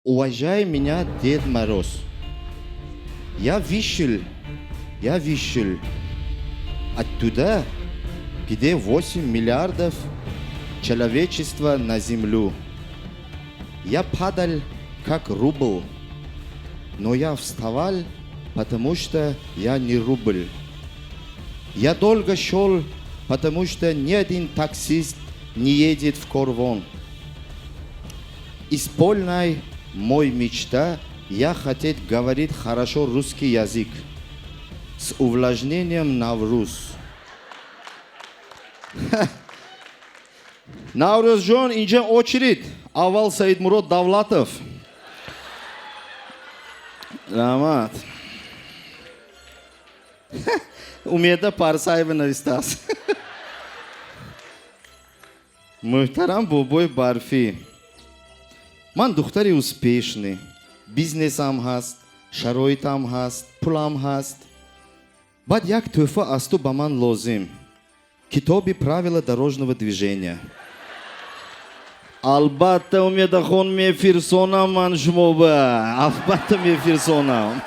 Уважай меня, Дед Мороз. Я вышел оттуда, где 8 миллиардов человечества на землю. Я падал, как рубль, но я вставал, потому что я не рубль. Я долго шел, потому что ни один таксист не едет в Корвон. Исполняй мой мечта, я хотел говорить хорошо русский язык с увлажнением Навруз. Наврузjon, инжа очередь. Аввал Саидмурод Давлатов. Рамат. Умеда Парсаева навистас. Мухтарам Бобой Барфи. Ман духтари успешный. Бизнесам хаст, шароитам хаст, пулам хаст. Бад як туфа асту баман лозим. Китоби правила дорожного движения. Албатта умеда хон ме фирсона ман шмоба. Албатта ме фирсона.